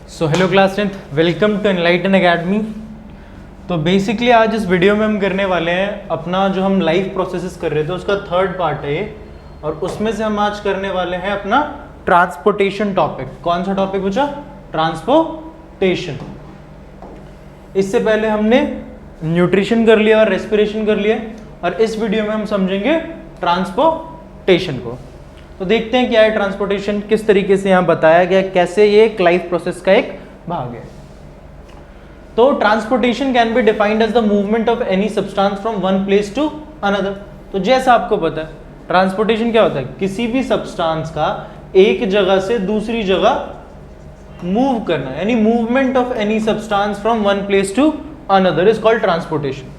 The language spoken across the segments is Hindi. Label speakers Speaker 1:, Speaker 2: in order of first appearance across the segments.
Speaker 1: So hello class 10th, welcome to Enlighten Academy. तो बेसिकली आज इस वीडियो में हम करने वाले हैं अपना जो हम लाइफ प्रोसेसेस कर रहे थे उसका थर्ड पार्ट है ये, और उसमें से हम आज करने वाले हैं अपना ट्रांसपोर्टेशन टॉपिक। कौन सा टॉपिक पूछा? ट्रांसपोर्टेशन। इससे पहले हमने न्यूट्रिशन कर लिया और रेस्पिरेशन कर लिया, और इस वीडियो में हम समझेंगे ट्रांसपोर्टेशन को। तो देखते हैं क्या है ट्रांसपोर्टेशन, किस तरीके से यहाँ बताया गया, कैसे ये एक लाइफ प्रोसेस का एक भाग है। तो transportation can be defined as the movement of any substance from one place to another. तो जैसा आपको पता है ट्रांसपोर्टेशन क्या होता है, किसी भी सब्सटेंस का एक जगह से दूसरी जगह मूव करना, यानी movement of any substance from one place to another is called transportation.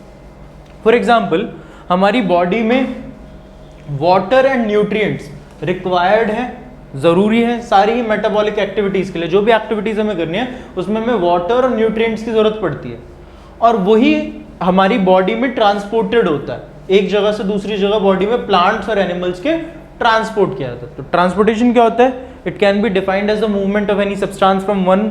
Speaker 1: For example, हमारी बॉडी में वाटर एंड न्यूट्रिएंट्स रिक्वायर्ड है, जरूरी है सारी मेटाबॉलिक एक्टिविटीज के लिए। जो भी एक्टिविटीज हमें करनी है उसमें हमें वाटर और न्यूट्रिएंट्स की जरूरत पड़ती है, और वही हमारी बॉडी में ट्रांसपोर्टेड होता है, एक जगह से दूसरी जगह बॉडी में प्लांट्स और एनिमल्स के ट्रांसपोर्ट किया जाता है। तो ट्रांसपोर्टेशन क्या होता है? It can be defined as the movement of any substance from one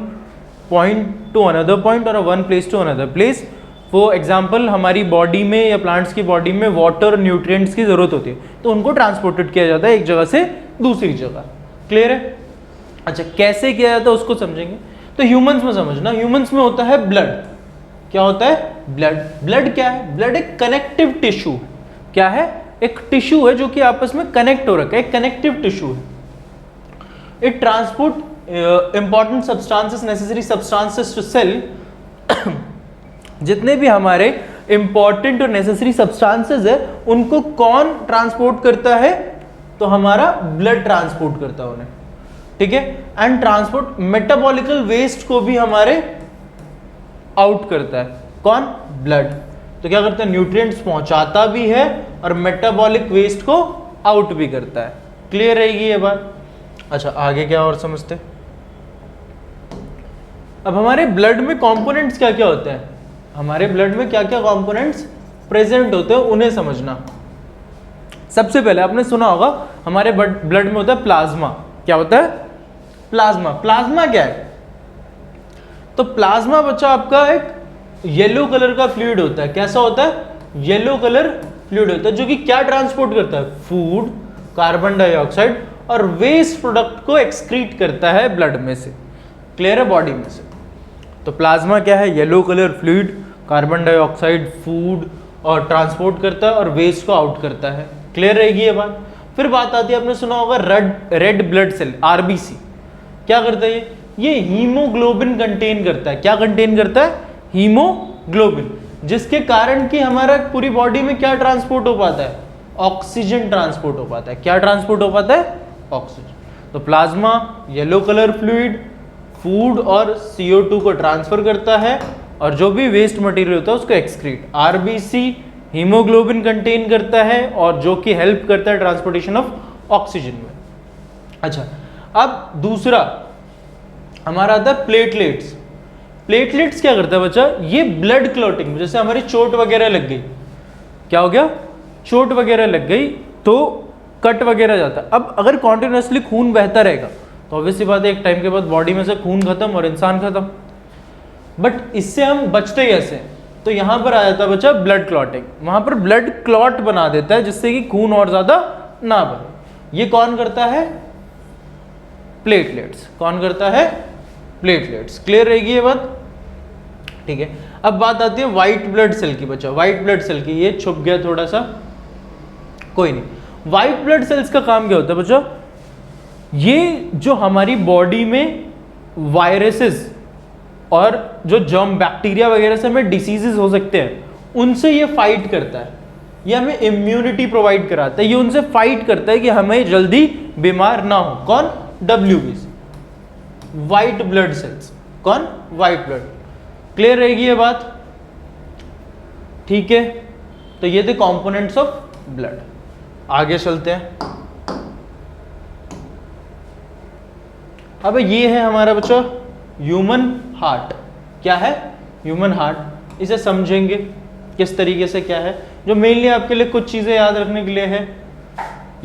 Speaker 1: point to another point और one place to another place. For example, हमारी बॉडी में या प्लांट्स की बॉडी में वाटर और न्यूट्रिएंट्स की जरूरत होती है, तो उनको ट्रांसपोर्टेड किया जाता है एक जगह से दूसरी जगह। क्लियर है? अच्छा, कैसे किया जाता है उसको समझेंगे। तो ह्यूमंस में समझना, ह्यूमंस में होता है ब्लड। क्या होता है? ब्लड। ब्लड क्या है? ब्लड एक कनेक्टिव टिश्यू। क्या है? एक टिश्यू है जो कि आपस में कनेक्ट हो रखा है, एक कनेक्टिव टिश्यू है। It transport important substances, necessary substances to cell. जितने भी हमारे इंपॉर्टेंट और नेसेसरी सब्सटेंसेस है उनको कौन ट्रांसपोर्ट करता है? तो हमारा ब्लड ट्रांसपोर्ट करता है उन्हें। ठीक है? एंड ट्रांसपोर्ट मेटाबॉलिकल वेस्ट को भी हमारे आउट करता है। कौन? ब्लड। तो क्या करता है? न्यूट्रिएंट्स पहुंचाता भी है और मेटाबॉलिक वेस्ट को आउट भी करता है। क्लियर रहेगी ये बात? अच्छा, आगे क्या और समझते? अब हमारे ब्लड में कंपोनेंट्स क्या क्या होते हैं, हमारे ब्लड में क्या क्या कंपोनेंट्स प्रेजेंट होते हैं उन्हें समझना। सबसे पहले आपने सुना होगा हमारे ब्लड में होता है प्लाज्मा। क्या होता है? प्लाज्मा। प्लाज्मा क्या है? तो प्लाज्मा बच्चा आपका एक येलो कलर का फ्लूइड होता है। कैसा होता है? येलो कलर फ्लूइड होता है, जो कि क्या ट्रांसपोर्ट करता है? फूड, कार्बन डाइऑक्साइड और वेस्ट प्रोडक्ट को एक्सक्रीट करता है ब्लड में से। क्लियर है? बॉडी में से। तो प्लाज्मा क्या है? Yellow colour fluid, carbon dioxide, food और ट्रांसपोर्ट करता है और वेस्ट को आउट करता है। क्लियर रहेगी ये बात? फिर बात आती है, आपने सुना होगा रेड ब्लड सेल, आरबीसी। क्या करता है ये हीमोग्लोबिन कंटेन करता है। क्या कंटेन करता है? हीमोग्लोबिन, जिसके कारण कि हमारा पूरी बॉडी में क्या ट्रांसपोर्ट हो पाता है? ऑक्सीजन ट्रांसपोर्ट हो पाता है। क्या ट्रांसपोर्ट हो पाता है? ऑक्सीजन। तो plasma yellow colour fluid food और CO2 को ट्रांसफर करता है, और जो भी वेस्ट मटेरियल होता है उसको एक्सक्रीट। आरबीसी हीमोग्लोबिन कंटेन करता है और जो कि हेल्प करता है ट्रांसपोर्टेशन ऑफ ऑक्सीजन में। अच्छा, अब दूसरा हमारा आता है प्लेटलेट्स। प्लेटलेट्स क्या करता है बच्चा? ये ब्लड क्लॉटिंग, जैसे हमारी चोट वगैरह लग गई, क्या हो गया? चोट वगैरह लग गई तो कट वगैरह जाता है। अब अगर कॉन्टिन्यूसली खून बहता रहेगा तो ऑब्वियसली बात है एक टाइम के बाद बॉडी में से खून खत्म और इंसान खत्म। बट इससे हम बचते कैसे? तो यहां पर आ जाता है बच्चा ब्लड क्लॉटिंग। वहां पर ब्लड क्लॉट बना देता है जिससे कि खून और ज्यादा ना बहे। ये कौन करता है? प्लेटलेट्स। कौन करता है? प्लेटलेट्स। क्लियर रहेगी ये बात? ठीक है। अब बात आती है व्हाइट ब्लड सेल की बच्चा। व्हाइट ब्लड सेल की, ये छुप गया थोड़ा सा, कोई नहीं। व्हाइट ब्लड सेल्स का काम क्या होता है बच्चा? ये जो हमारी बॉडी में वायरसेस और जो जर्म बैक्टीरिया वगैरह से हमें डिसीजेस हो सकते हैं उनसे ये फाइट करता है, ये हमें इम्यूनिटी प्रोवाइड कराता है, ये उनसे फाइट करता है कि हमें जल्दी बीमार ना हो। कौन? WBC, white blood cells. कौन? White blood. क्लियर रहेगी ये बात? ठीक है। तो ये थे कंपोनेंट्स ऑफ ब्लड। आगे चलते हैं। अब ये है हमारा बच्चा ह्यूमन हार्ट। क्या है? Human heart. इसे समझेंगे किस तरीके से क्या है, जो मेनली आपके लिए कुछ चीज़ें याद रखने के लिए है।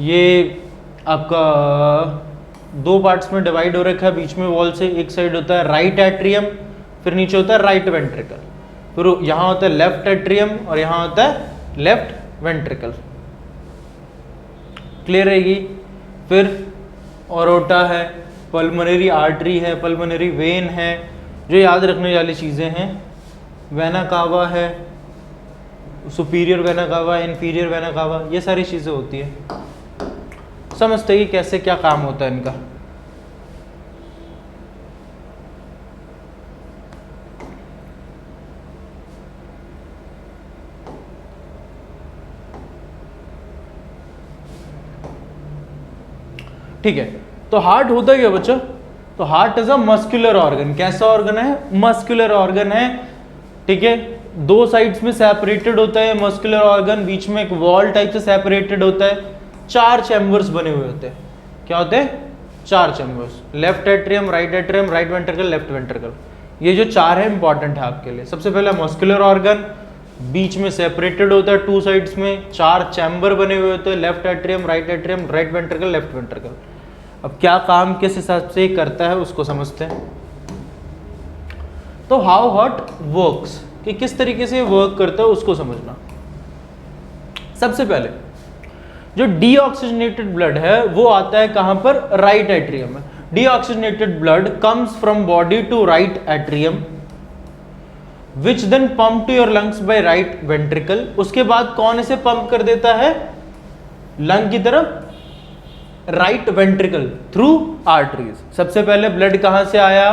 Speaker 1: ये आपका दो पार्ट्स में डिवाइड हो रखा है बीच में वॉल से। एक साइड होता है राइट एट्रियम, फिर नीचे होता है राइट वेंट्रिकल, फिर यहाँ होता है लेफ्ट एट्रियम और यहाँ होता है लेफ्ट वेंट्रिकल। क्लियर रहेगी। फिर ओरोटा है, पल्मोनरी आर्टरी है, पल्मोनरी वेन है, जो याद रखने वाली चीज़ें हैं। वेना कावा है, superior vena cava, inferior vena cava, ये सारी चीज़ें होती है। समझते कि कैसे क्या काम होता है इनका। ठीक है, तो हार्ट होता क्या बच्चा? तो heart is a muscular organ. कैसा ऑर्गन है? मस्कुलर ऑर्गन है। ठीक है, दो साइड्स में सेपरेटेड होता है मस्कुलर ऑर्गन, बीच में एक वॉल टाइप से सेपरेटेड होता है। 4 चैम्बर्स बने हुए होते हैं। क्या होते हैं? 4 chambers. Left atrium, right atrium, right ventricle, left ventricle. ये जो 4 है इंपॉर्टेंट है आपके लिए। सबसे पहला मस्कुलर ऑर्गन, बीच में सेपरेटेड होता है 2 साइड्स में, 4 चैम्बर बने हुए होते हैं, left atrium, right ventricle, left ventricle. अब क्या काम किस हिसाब से करता है उसको समझते हैं। तो हाउ हार्ट वर्क्स, कि किस तरीके से वर्क करता है उसको समझना। सबसे पहले जो डीऑक्सीजनेटेड ब्लड है वो आता है कहां पर? राइट एट्रियम में। Deoxygenated blood comes from body to right atrium which then pump to your lungs by right ventricle. उसके बाद कौन इसे पंप कर देता है लंग की तरफ? Right ventricle through arteries. सबसे पहले ब्लड कहां से आया?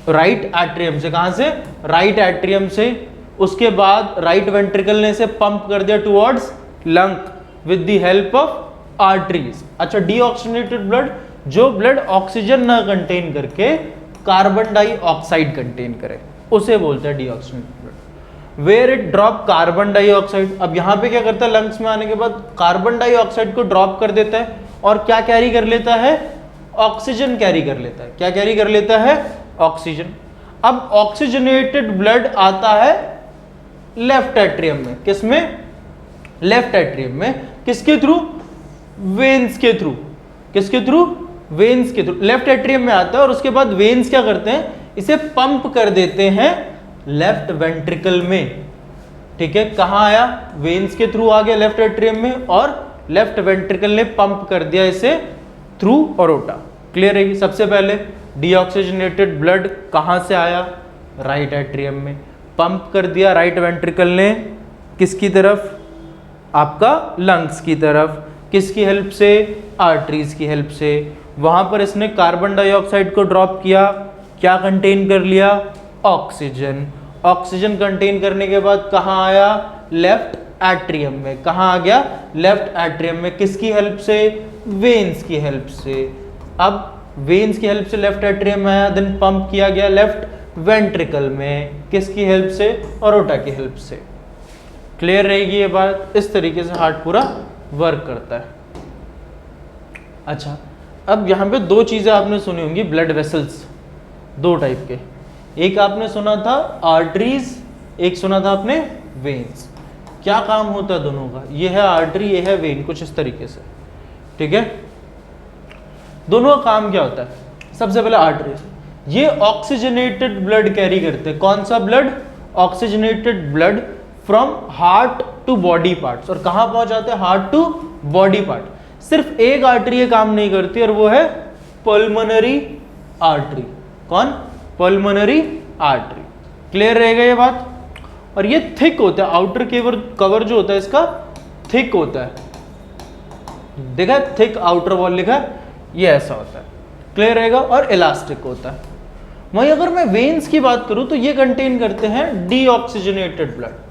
Speaker 1: राइट एट्रियम से। कहां से? राइट एट्रियम से। उसके बाद राइट वेंट्रिकल ने इसे पंप कर दिया towards lung with the help of arteries. अच्छा, डीऑक्सीजनेटेड ब्लड, जो ब्लड ऑक्सीजन ना कंटेन करके कार्बन डाइऑक्साइड कंटेन करे, उसे बोलते हैं deoxygenated blood. Where it drop carbon dioxide. अब यहां पे क्या करता है? लंग्स में आने के बाद कार्बन डाइऑक्साइड को ड्रॉप कर देता है और क्या कैरी कर लेता है? ऑक्सीजन कैरी कर लेता है। क्या कैरी कर लेता है? ऑक्सीजन। अब ऑक्सीजनेटेड ब्लड आता है लेफ्ट एट्रियम में। किसमें? लेफ्ट एट्रियम में। किसके थ्रू? वेन्स के थ्रू। किसके थ्रू? वेन्स के थ्रू। लेफ्ट एट्रियम में आता है और उसके बाद वेन्स क्या करते हैं? इसे पंप कर देते हैं लेफ्ट वेंट्रिकल में। ठीक है, कहां आया? वेन्स के थ्रू आ गया लेफ्ट एट्रियम में और लेफ्ट वेंट्रिकल ने पंप कर दिया इसे थ्रू ओरोटा। क्लियर है? सबसे पहले डीऑक्सीजनेटेड ब्लड कहां से आया? राइट एट्रियम में। पंप कर दिया राइट वेंट्रिकल ने किसकी तरफ? आपका लंग्स की तरफ। किसकी हेल्प से? आर्टरीज की हेल्प से। वहां पर इसने कार्बन डाइऑक्साइड को ड्रॉप किया। क्या कंटेन कर लिया? ऑक्सीजन। ऑक्सीजन कंटेन करने के बाद कहां आया? लेफ्ट एट्रियम में। कहां आ गया? लेफ्ट एट्रियम में। किसकी हेल्प से? वेन्स की हेल्प से। अब वेन्स की हेल्प से लेफ्ट एट्रियम में आया, देन पंप किया गया लेफ्ट वेंट्रिकल में। किसकी हेल्प से? ओरोटा की हेल्प से। क्लियर रहेगी ये बात? इस तरीके से हार्ट पूरा वर्क करता है। अच्छा, अब यहां पे 2 चीजें आपने सुनी होंगी, ब्लड वेसल्स 2 टाइप के। एक आपने सुना था आर्टरीज, एक सुना था आपने वेन्स। क्या काम होता है दोनों का? ये है आर्टरी, ये है वेन, कुछ इस तरीके से। ठीक है, दोनों का काम क्या होता है? सबसे पहले आर्टरीज, ये ऑक्सीजनेटेड ब्लड कैरी करते हैं। कौन सा blood? Oxygenated blood from heart to body parts. और कहां पहुंच जाते हैं? Heart to body part. सिर्फ एक आर्टरी ये काम नहीं करती और वो है पल्मोनरी आर्टरी। कौन? Pulmonary artery. क्लियर रहेगा ये बात? और ये थिक होता है, आउटर कवर जो होता है इसका थिक होता है। देखा है? थिक आउटर वॉल लिखा है, ये ऐसा होता है। क्लियर रहेगा? और इलास्टिक होता है। वहीं अगर मैं वेन्स की बात करूं तो ये कंटेन करते हैं डीऑक्सीजनेटेड ब्लड।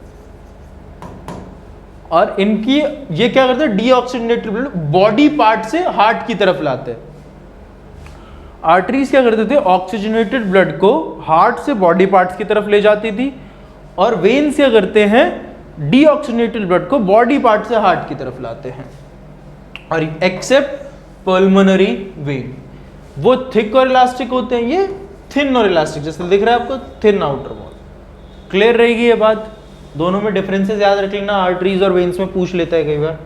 Speaker 1: और इनकी ये क्या करते हैं? डीऑक्सीजनेटेड ब्लड बॉडी पार्ट से हार्ट की तरफ लाते हैं। आर्टरीज क्या करते थे? ऑक्सीजनेटेड ब्लड को हार्ट से बॉडी पार्ट्स की तरफ ले जाती थी। और वेन्स क्या करते हैं? डीऑक्सीजनेटेड ब्लड को बॉडी पार्ट से हार्ट की तरफ लाते हैं। और एक्सेप्ट पल्मोनरी वेन, वो थिक और इलास्टिक होते हैं, ये थिन और इलास्टिक। जैसे दिख रहा है आपको, थिन आउटर वॉल। क्लियर रहेगी ये बात? दोनों में डिफरेंसेस याद रख लेना, आर्टरीज और वेन्स में पूछ लेता है कई बार।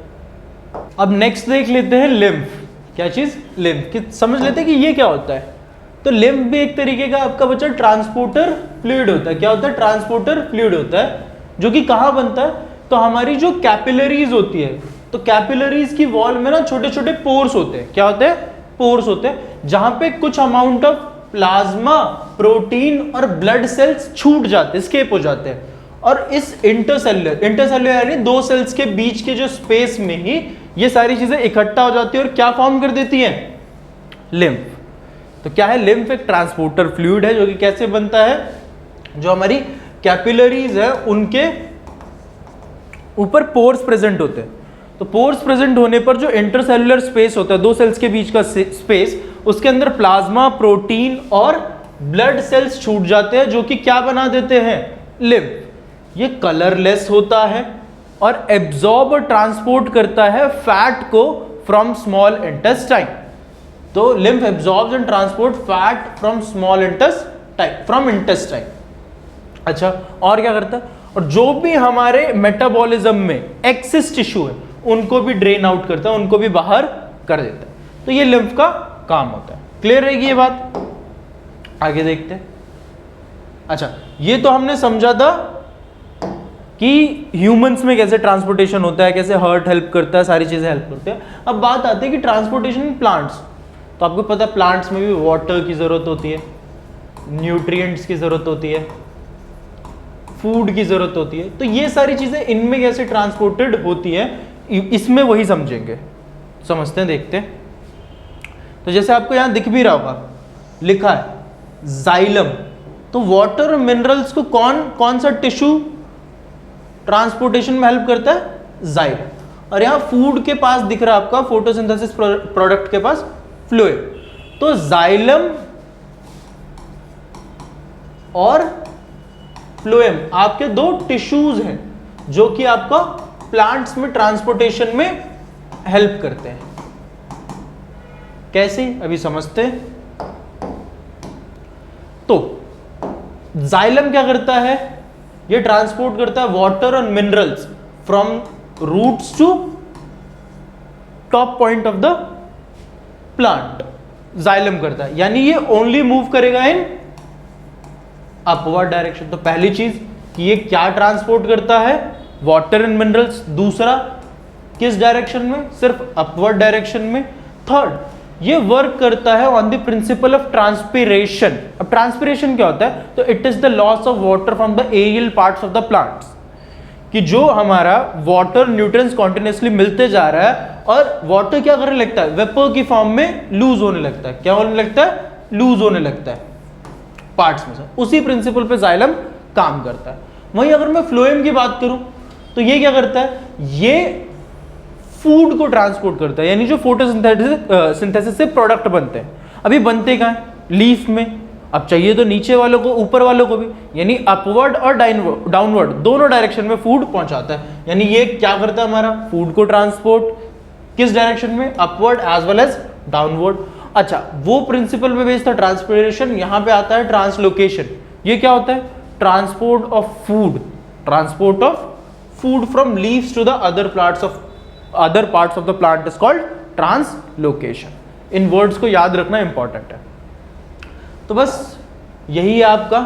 Speaker 1: अब नेक्स्ट देख लेते हैं लिम्फ। क्या चीज? लिम्फ। कि समझ लेते हैं कि ये क्या होता है। तो लिम्फ भी एक तरीके का आपका बच्चा ट्रांसपोर्टर फ्लूइड होता है। क्या होता है? ट्रांसपोर्टर फ्लूइड होता है, जो कि कहाँ बनता है? तो हमारी जो कैपिलरीज होती है, तो कैपिलरीज की वॉल में ना छोटे छोटे पोर्स होते हैं। क्या होते हैं? पोर्स होते हैं, जहां पे कुछ अमाउंट ऑफ प्लाज्मा, प्रोटीन और ब्लड सेल्स छूट जाते हैं, स्केप हो जाते हैं। और इस इंटरसेल्युलर यानी दो सेल्स के बीच के जो स्पेस में ही ये सारी चीजें इकट्ठा हो जाती है और क्या फॉर्म कर देती हैं? लिम्फ। तो क्या है? लिम्फ एक ट्रांसपोर्टर फ्लूइड है, जो कि कैसे बनता है? जो हमारी कैपिलरीज है उनके ऊपर पोर्स प्रेजेंट होते हैं। तो पोर्स प्रेजेंट होने पर जो इंटरसेल्युलर स्पेस होता है, दो सेल्स के बीच का स्पेस, उसके अंदर प्लाज्मा, प्रोटीन और ब्लड सेल्स छूट जाते हैं, जो कि क्या बना देते हैं? लिम्फ। ये कलरलेस होता है और एब्जॉर्ब और ट्रांसपोर्ट करता है फैट को फ्रॉम स्मॉल इंटेस्टाइन। तो lymph absorbs and transport fat from small intestine. अच्छा, और क्या करता है? और जो भी हमारे मेटाबॉलिज्म में एक्सेस टिश्यू है उनको भी ड्रेन आउट करता है, उनको भी बाहर कर देता है। तो ये लिम्फ का काम होता है। क्लियर रहेगी ये बात? आगे देखते हैं। अच्छा, ये तो हमने समझा था कि ह्यूमंस में कैसे ट्रांसपोर्टेशन होता है, कैसे हार्ट हेल्प करता है, सारी चीजें हेल्प करते हैं। अब बात आती है कि ट्रांसपोर्टेशन इन प्लांट्स। तो आपको पता है प्लांट्स में भी वाटर की जरूरत होती है, न्यूट्रिएंट्स की जरूरत होती है, फूड की जरूरत होती है। तो ये सारी चीजें इनमें कैसे ट्रांसपोर्टेड होती है, इसमें वही समझेंगे। समझते हैं, देखते हैं। तो जैसे आपको यहां दिख भी रहा होगा, लिखा है जाइलम। तो वाटर और मिनरल्स को कौन सा टिश्यू ट्रांसपोर्टेशन में हेल्प करता है? जाइलम। और यहां फूड के पास दिख रहा है आपका, फोटोसिंथेसिस प्रोडक्ट के पास फ्लोएम। तो जाइलम और फ्लोएम आपके दो टिश्यूज हैं जो कि आपका प्लांट्स में ट्रांसपोर्टेशन में हेल्प करते हैं। कैसे? अभी समझते हैं। तो जाइलम क्या करता है? ये ट्रांसपोर्ट करता है वाटर और minerals from roots to top point of the plant. Xylem करता है, यानी ये ओनली मूव करेगा इन अपवर्ड डायरेक्शन। तो पहली चीज कि ये क्या ट्रांसपोर्ट करता है? Water and minerals. दूसरा, किस डायरेक्शन में? सिर्फ अपवर्ड डायरेक्शन में। थर्ड, ये वर्क करता है on the principle of transpiration. अब ट्रांसपिरेशन क्या होता है? तो it is the loss of water from the aerial parts of the plants. कि जो हमारा वाटर न्यूट्रिएंट्स कॉन्टिन्यूसली मिलते जा रहा है और वाटर क्या करने लगता है? वेपर की फॉर्म में लूज होने लगता है। क्या होने लगता है? लूज होने लगता है पार्ट्स में से। उसी प्रिंसिपल पे जाइलम काम करता है। वहीं अगर मैं फ्लोएम की बात करूं तो ये क्या करता है? ये फूड को ट्रांसपोर्ट करता है, यानी जो फोटोसिंथेसिस से प्रोडक्ट बनते हैं। अभी बनते कहां है? लीफ में। अब चाहिए तो नीचे वालों को, ऊपर वालों को भी, यानी अपवर्ड और डाउनवर्ड दोनों डायरेक्शन में फूड पहुंचाता है। यानी ये क्या करता है? हमारा फूड को ट्रांसपोर्ट किस डायरेक्शन में? Upward as well as downward. अच्छा, वो प्रिंसिपल पे बेस्ड था ट्रांसपिरेशन। यहां पे आता है ट्रांसलोकेशन। ये क्या होता है? Transport of food from leaves to the other parts of the plant is called translocation. इन वर्ड्स को याद रखना इंपॉर्टेंट है। तो बस यही है आपका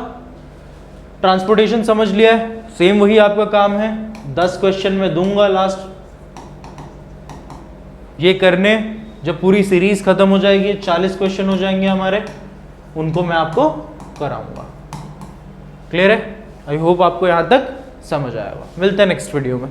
Speaker 1: ट्रांसपोर्टेशन, समझ लिया है। सेम वही आपका काम है। 10 क्वेश्चन में दूंगा लास्ट, ये करने। जब पूरी सीरीज खत्म हो जाएगी, 40 क्वेश्चन हो जाएंगे हमारे, उनको मैं आपको कराऊंगा। क्लियर है? आई होप आपको यहां तक समझ आया होगा। मिलते हैं नेक्स्ट वीडियो में।